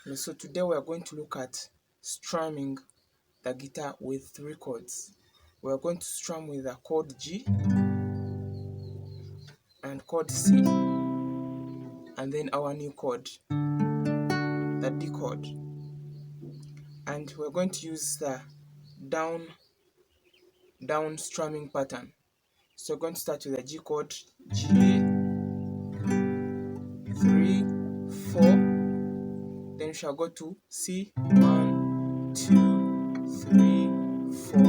So today we are going to look at strumming the guitar with 3 chords. We are going to strum with a chord G and chord C, and then our new chord, the D chord. And we're going to use the down strumming pattern. So we're going to start with the G chord, G, 3, 4, then we shall go to C, 1, 2, 3, 4.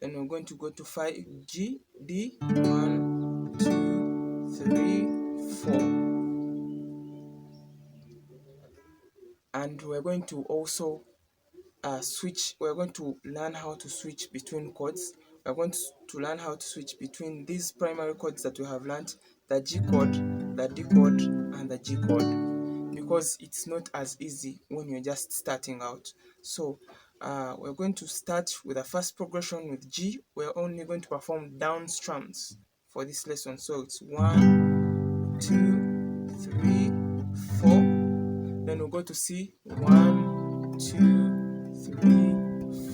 Then we're going to go to 5, G, D, 1, 2, 3, 4. And we're going to also we're going to learn how to switch between chords. We're going to learn how to switch between these primary chords that we have learned, the G chord, the D chord, and the G chord, because it's not as easy when you're just starting out. So we're going to start with the first progression with G. We're only going to perform down strums for this lesson. So it's 1, 2, 3, 4. Then we'll go to C, 1, 2, 3,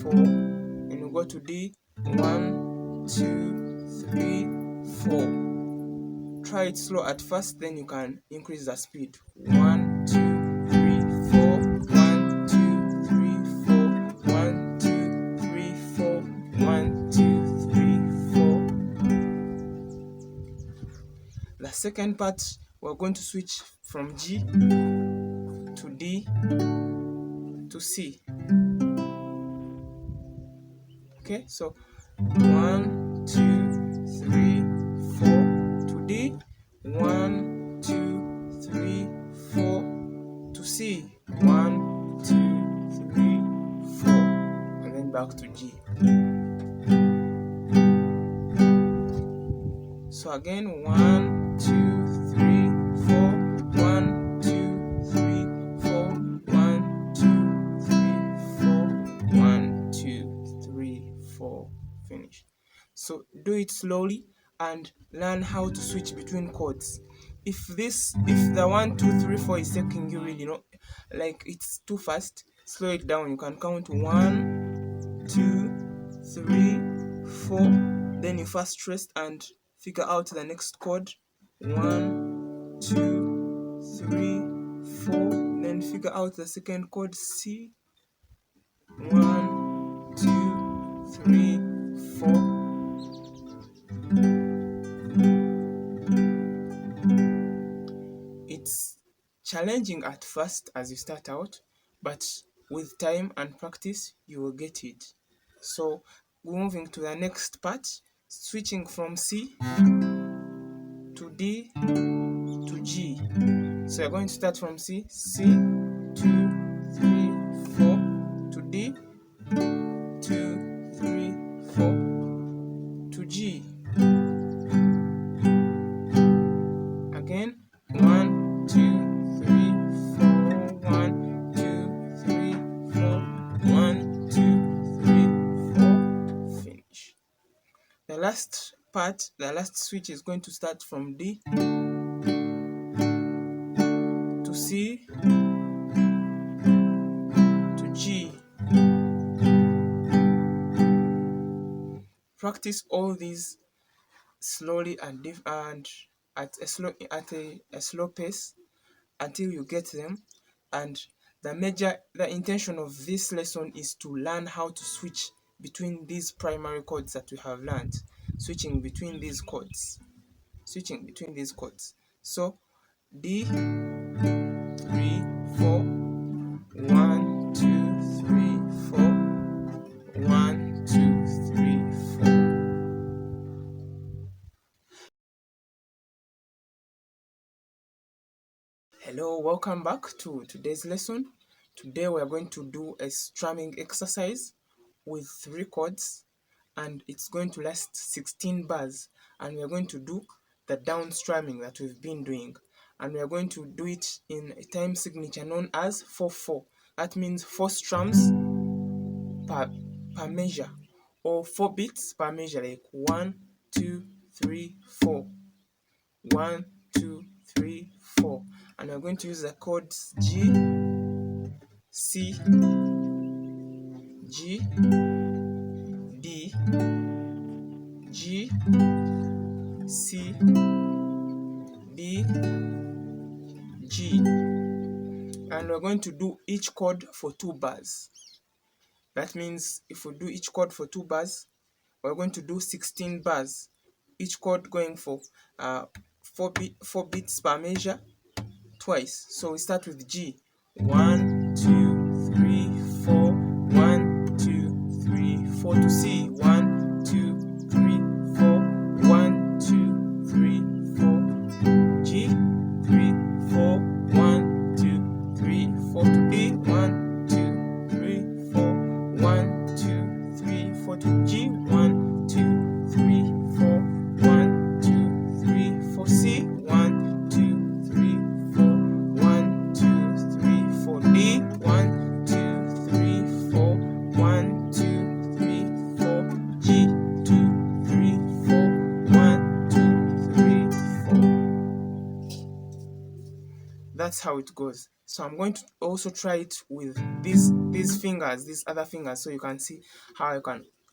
4. Then we'll go to D, 1, 2, 3, 4. Try it slow at first, then you can increase the speed. 1, 2, 3, 4. 1, 2, 3, 4. 1, 2, 3, 4. 1, 2, 3, 4. The second part, we're going to switch from G to D to C. Okay, so 1, 2, 3, 4 to D, 1, 2, 3, 4 to C, 1, 2, 3, 4, and then back to G. So again, 1, 2, 3, 4, 1, 2, 3, 4, 1, 2, 3, 4, 1, 2, 3, 4, finish. So do it slowly and learn how to switch between chords. If the 1, 2, 3, 4 is taking you really, like it's too fast, slow it down. You can count 1, 2, 3, 4. Then you first rest and figure out the next chord. 1, 2, 3, 4. Then figure out the second chord, C. 1, 2, 3, 4. It's challenging at first as you start out, but with time and practice, you will get it. So moving to the next part, switching from C to D to G. So you're going to start from C, 2, 3, 4, to D, 2, 3, 4, to G. Again, 1, 2, 3, 4, 1, 2, 3, 4, 1, 2, 3, 4, finish. The last part, the last switch is going to start from D to C to G. Practice all these slowly and at a slow pace until you get them. And the intention of this lesson is to learn how to switch between these primary chords that we have learned, switching between these chords. So D, 3, 4, 1, 2, 3, 4, 1, 2, 3, 4. Hello, welcome back to today's lesson. Today we are going to do a strumming exercise with 3 chords, and it's going to last 16 bars, and we are going to do the down strumming that we've been doing, and we are going to do it in a time signature known as 4/4. That means 4 strums per measure, or 4 beats per measure, like 1, 2, 3, 4. 1, 2, 3, 4. And we're going to use the chords G, C, G, D, G, C, D, G. And we're going to do each chord for 2 bars. That means if we do each chord for 2 bars, we're going to do 16 bars. Each chord going for 4 beats per measure twice. So we start with G. 1, 2, 3, 4. 1, 2, 3, 4 to C. 1, 2, 3, 4. 1, 2, 3, 4. G. 3, 4. 1, 2, 3, 4 to D. 1, 2, 3, 4. 1, 2, 3, 4 to G. 1, 2, 3, 4. 1, 2, 3, 4 C. 1, 2, 3, 4. 1, 2, 3, 4 D. 1, 2, 3, 4. 1, 2, 3, 4. G. 2, 3, 4. 1, 2, 3, 4. That's how it goes. So I'm going to also try it with these fingers, these other fingers, so you can see how you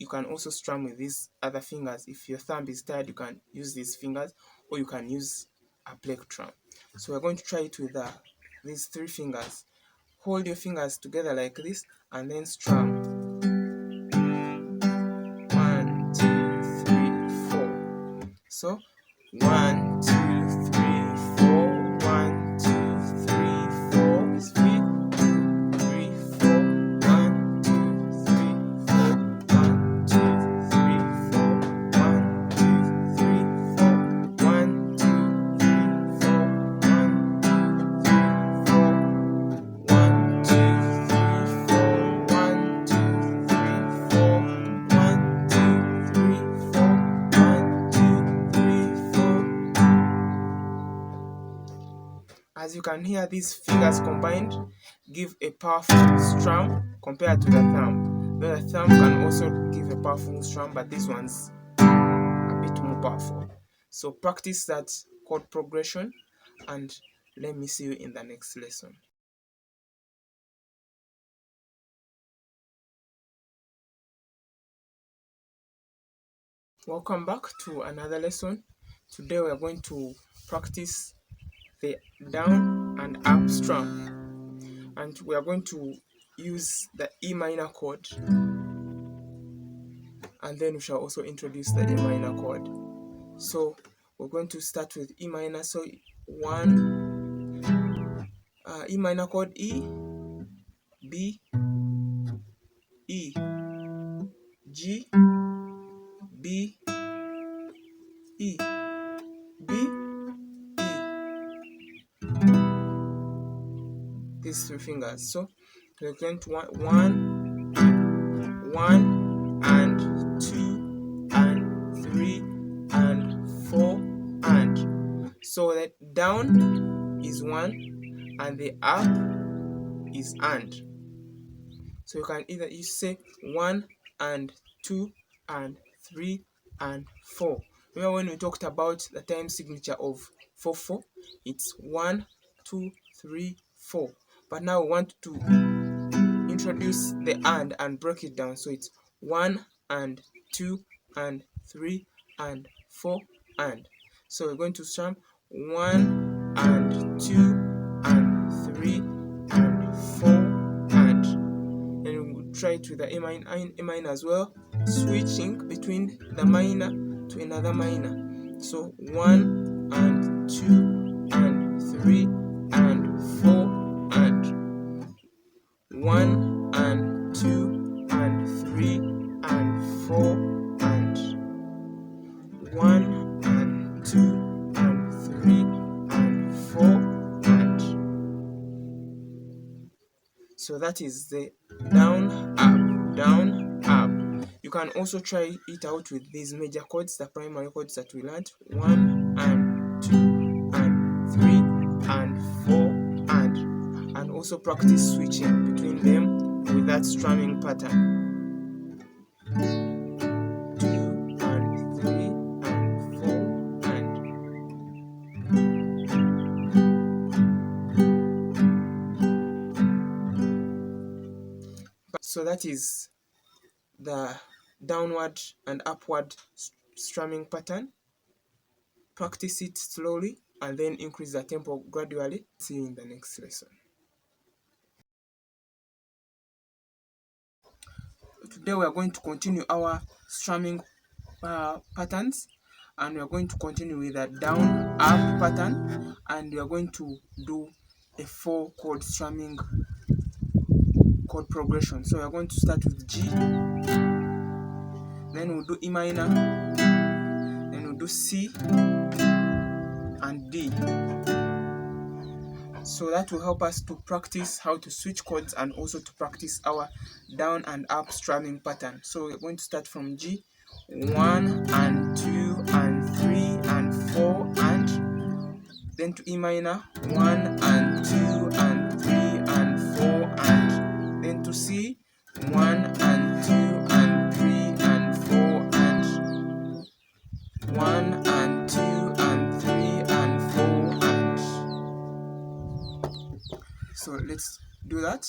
can also strum with these other fingers. If your thumb is tired, you can use these fingers, or you can use a plectrum. So we're going to try it with these 3 fingers. Hold your fingers together like this and then strum. 1, 2, 3, 4. So 1, 2, 3, 4. 1, 2, 3, 4. It's 3, 2, 3, 4. 1, 2, 3, 4. 1, 2, 3, 4. 1, 2, 3, 4. 1, 2, 3, 4. 1, 2, 3, 4. 1, 2, 3, 4. 1, 2, 3, 4. 1, 2, 3, 4. 1, 2, 3, 4. As you can hear, these fingers combined give a powerful strum compared to the thumb. The thumb can also give a powerful strum, but this one's a bit more powerful. So practice that chord progression, and let me see you in the next lesson. Welcome back to another lesson. Today we are going to practice the down and up strum, and we are going to use the E minor chord, and then we shall also introduce the A minor chord. So we're going to start with E minor. So 1, E minor chord, E, B, E, G, B, E, B, E. These 3 fingers. So we're going to 1, 1 and 2 and 3 and 4 and. So that down is 1 and the up is and. So you can either say 1 and 2 and 3 and 4. Remember when we talked about the time signature of 4/4? It's 1, 2, 3, 4. But now we want to introduce the and break it down. So it's 1 and 2 and 3 and 4 and. So we're going to strum 1 and 2 and 3 and 4 and. And we'll try it with the A minor as well, switching between the minor to another minor. So 1 and 2 and 3 and 4 and. 1 and 2 and 3 and 4 and. 1 and 2 and 3 and 4 and. So that is the down, up, down, up. You can also try it out with these major chords, the primary chords that we learned. 1 and 2 and 3 and 4 and also practice switching between them with that strumming pattern. 2 and 3 and 4 and. So that is the downward and upward strumming pattern. Practice it slowly and then increase the tempo gradually. See you in the next lesson. Today we are going to continue our strumming patterns, and we are going to continue with a down up pattern, and we are going to do a 4 chord strumming chord progression. So we are going to start with G, then we'll do E minor, then we'll do C and D. So that will help us to practice how to switch chords and also to practice our down and up strumming pattern. So we're going to start from G, 1 and 2 and 3 and 4, and then to E minor, 1 and 2 and 3 and 4, and then to C, 1 and 2 and 3 and 4, and 1 and 2 and 3 and 4, and so let's do that.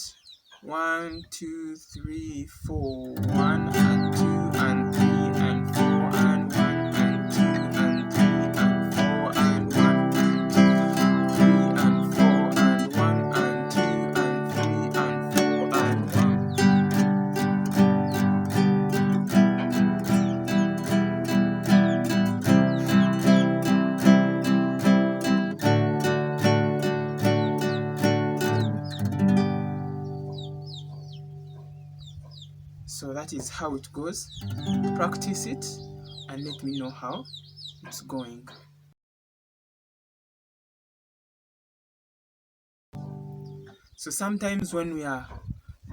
1, 2, 3, 4, 1 and 2 and 3 and 4, and 1 and 2 and 3 and 4, and 1 and 2 and 3 and 4, and 1 and 2 and 3 and 4, and 1. So that is how it goes. Practice it and let me know how it's going. So sometimes when we are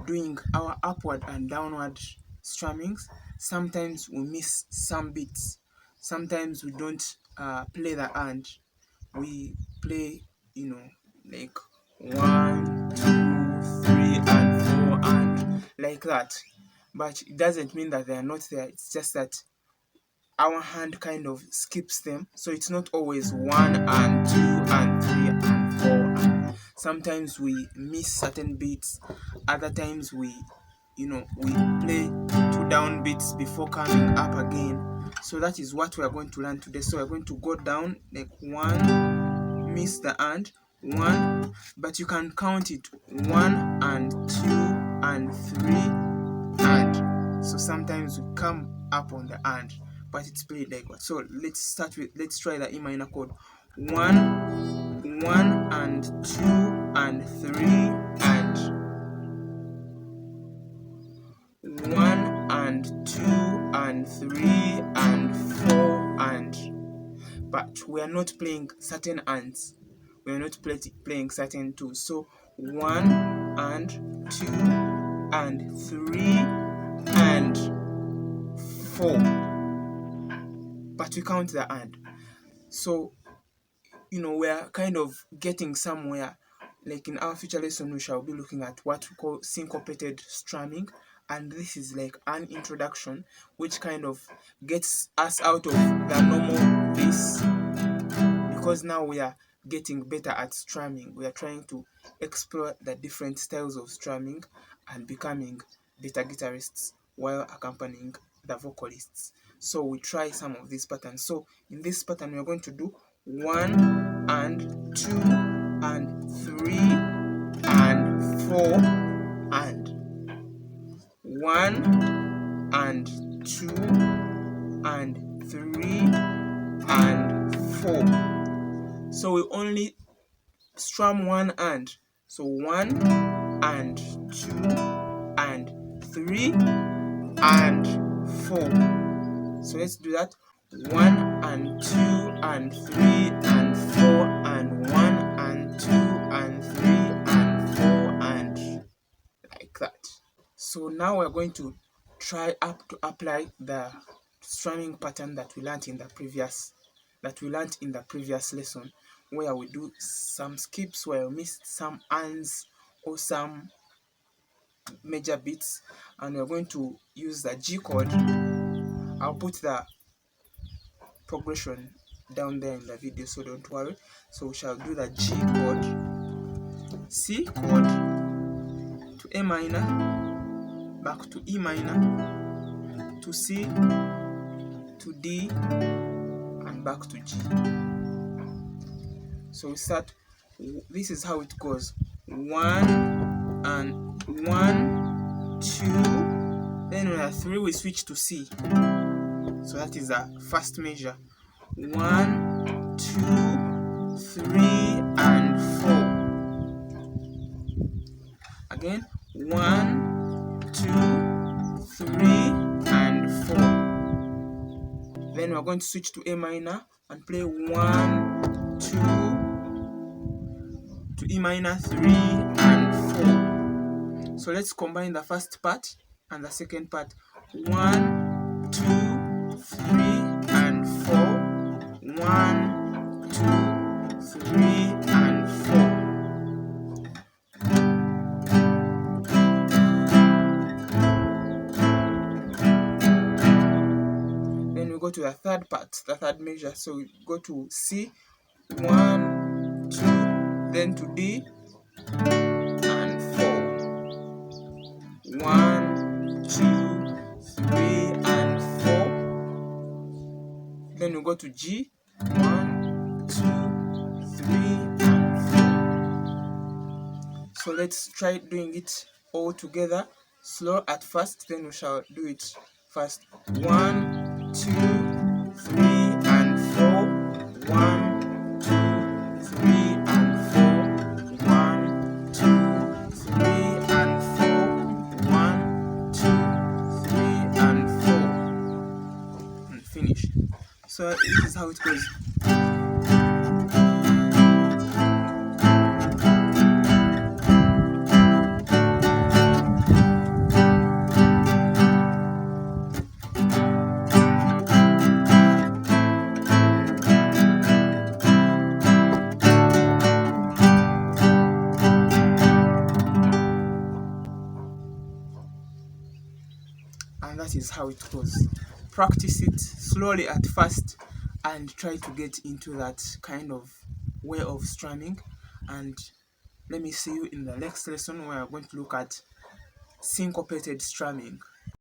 doing our upward and downward strummings, sometimes we miss some beats. Sometimes we don't play the and. We play, like 1, 2, 3 and 4 and like that. But it doesn't mean that they are not there. It's just that our hand kind of skips them. So it's not always 1 and 2 and 3 and 4. And sometimes we miss certain beats. Other times we play 2 down beats before coming up again. So that is what we are going to learn today. So we're going to go down like 1, miss the and, 1, but you can count it 1 and 2 and 3 and. So sometimes we come up on the and, but it's played like what. So let's try the E minor chord. 1, 1 and 2 and 3 and 1 and 2 and 3 and 4 and. But we are not playing certain ands. We are not playing certain twos. So 1 and 2 and 3 and 4. But we count the and. So we are kind of getting somewhere. Like in our future lesson, we shall be looking at what we call syncopated strumming, and this is like an introduction which kind of gets us out of the normal this, because now we are getting better at strumming. We are trying to explore the different styles of strumming and becoming better guitarists while accompanying the vocalists. So we try some of these patterns. So in this pattern, we are going to do 1 and 2 and 3 and 4 and 1 and 2 and 3 and 4. So we only strum 1 and. So 1 and 2 and 3 and 4. So let's do that. 1 and 2 and 3 and 4 and 1 and 2 and 3 and 4 and like that. So now we're going to try to apply the strumming pattern that we learned in the previous lesson, where we do some skips, where we missed some ands or some major beats, and we're going to use the G chord. I'll put the progression down there in the video, so don't worry. So we shall do the G chord, C chord to A minor, back to E minor, to C, to D, and back to G. So we start, this is how it goes. 1 and 1, 2, then on a 3 we switch to C. So that is a first measure. 1, 2, 3, and 4. Again, 1, 2, 3, and 4. Then we're going to switch to A minor and play 1, 2, to E minor, 3, and 4. So let's combine the first part and the second part. 1, 2, 3, and 4. 1, 2, 3, and 4. Then we go to the third part, the third measure. So we go to C, 1, 2, then to D, and 4. 1, 2, 3, and 4. Then we go to G, 1, 2, 3, and 4. So let's try doing it all together, slow at first, then we shall do it fast. 1, 2, 3, and 4. 1, 2, 3, and 4. 1, 2, 3, and 4. 1, 2, 3, and 4. And finish. So this is how it goes. And that is how it goes. Practice it slowly at first and try to get into that kind of way of strumming. And let me see you in the next lesson where I'm going to look at syncopated strumming.